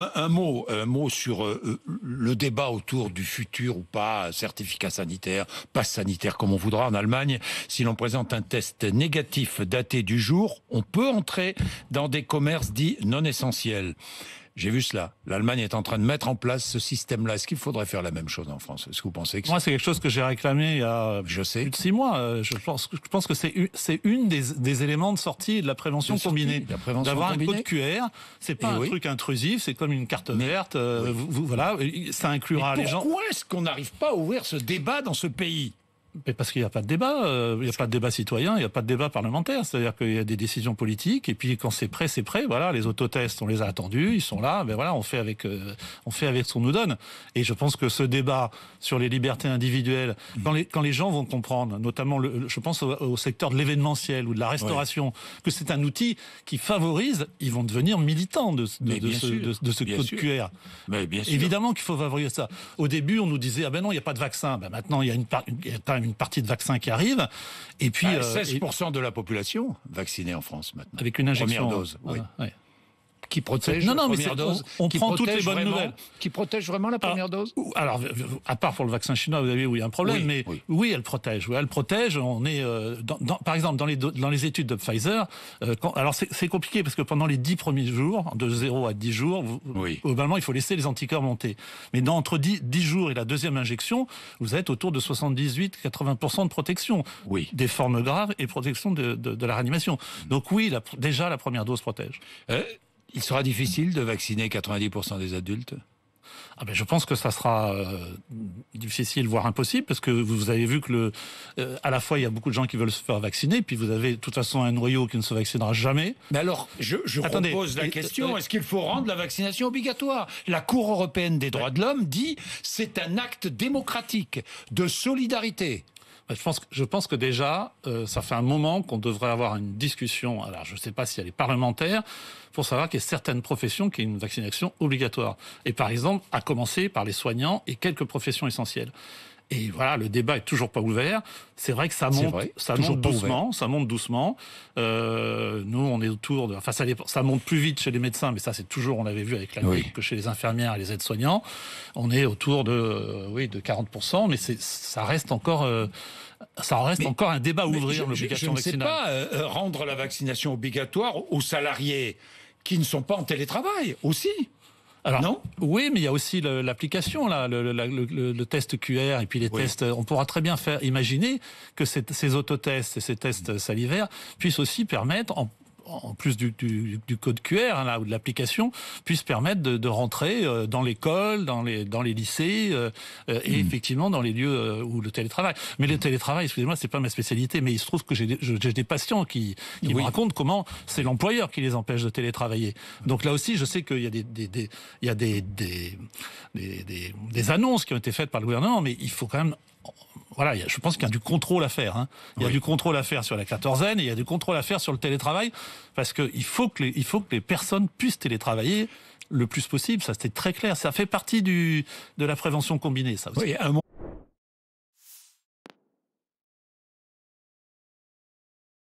Un mot sur le débat autour du futur ou pas, certificat sanitaire, passe sanitaire comme on voudra en Allemagne. Si l'on présente un test négatif daté du jour, on peut entrer dans des commerces dits non essentiels. J'ai vu cela. L'Allemagne est en train de mettre en place ce système-là. Est-ce qu'il faudrait faire la même chose en France? Est-ce que vous pensez que moi, c'est quelque chose que j'ai réclamé il y a plus de 6 mois. Je pense que c'est une des éléments de sortie de la prévention combinée. D'avoir un code QR, c'est pas un truc intrusif, c'est comme une carte verte. Voilà, ça inclura les gens. Pourquoi est-ce qu'on n'arrive pas à ouvrir ce débat dans ce pays? Mais parce qu'il n'y a pas de débat, il n'y a pas de débat citoyen, il n'y a pas de débat parlementaire. C'est-à-dire qu'il y a des décisions politiques, et puis quand c'est prêt, c'est prêt. Voilà, les autotests, on les a attendus, ils sont là. Ben voilà, on fait avec ce qu'on nous donne. Et je pense que ce débat sur les libertés individuelles, quand les gens vont comprendre, notamment, je pense au secteur de l'événementiel ou de la restauration, que c'est un outil qui favorise, ils vont devenir militants de ce code QR. Mais bien sûr. Évidemment qu'il faut favoriser ça. Au début, on nous disait ah ben non, il n'y a pas de vaccin. Ben maintenant, il y a quand même une partie de vaccins qui arrive, et puis 16% de la population vaccinée en France maintenant. Avec une injection. Première dose, oui. Ouais. Qui protège non, mais première dose. On prend toutes les bonnes nouvelles. Qui protège vraiment la première dose? Alors, à part pour le vaccin chinois, vous avez vu, il y a un problème, mais oui, elle protège. Oui, elle protège. On est, par exemple, dans les études de Pfizer, alors c'est compliqué parce que pendant les 10 premiers jours, de 0 à 10 jours, globalement, il faut laisser les anticorps monter. Mais entre 10 jours et la deuxième injection, vous êtes autour de 78-80% de protection. Des formes graves et protection de la réanimation. Donc oui, déjà, la première dose protège. Il sera difficile de vacciner 90% des adultes? Je pense que ça sera difficile, voire impossible, parce que vous avez vu que à la fois il y a beaucoup de gens qui veulent se faire vacciner, puis vous avez de toute façon un noyau qui ne se vaccinera jamais. Mais alors, je repose la question, est-ce qu'il faut rendre la vaccination obligatoire? La Cour européenne des droits de l'homme dit c'est un acte démocratique, de solidarité. Je pense que déjà, ça fait un moment qu'on devrait avoir une discussion, alors je ne sais pas si elle est parlementaire, pour savoir qu'il y a certaines professions qui ont une vaccination obligatoire. Et par exemple, à commencer par les soignants et quelques professions essentielles. Et voilà, le débat est toujours pas ouvert. C'est vrai que ça monte doucement. Nous, on est autour de, ça monte plus vite chez les médecins, mais ça, c'est toujours, on l'avait vu avec la grippe, que chez les infirmières et les aides-soignants. On est autour de 40%, mais ça reste encore un débat à ouvrir, l'obligation vaccinale. Je ne sais pas, rendre la vaccination obligatoire aux salariés qui ne sont pas en télétravail aussi. Alors, non? Oui, mais il y a aussi l'application, là, le test QR et puis les tests. On pourra très bien imaginer que ces autotests et ces tests salivaires puissent aussi permettre, en plus du code QR là, ou de l'application, puisse permettre de rentrer dans l'école, dans les lycées et effectivement dans les lieux où le télétravail. Mais le télétravail, excusez-moi, c'est pas ma spécialité, mais il se trouve que j'ai des patients qui me racontent comment c'est l'employeur qui les empêche de télétravailler. Donc là aussi, je sais qu'il y a des annonces qui ont été faites par le gouvernement, mais il faut quand même. Voilà, je pense qu'il y a du contrôle à faire. Il y a du contrôle à faire sur la quatorzaine et il y a du contrôle à faire sur le télétravail, parce qu'il faut que les personnes puissent télétravailler le plus possible. Ça, c'était très clair. Ça fait partie de la prévention combinée, ça aussi.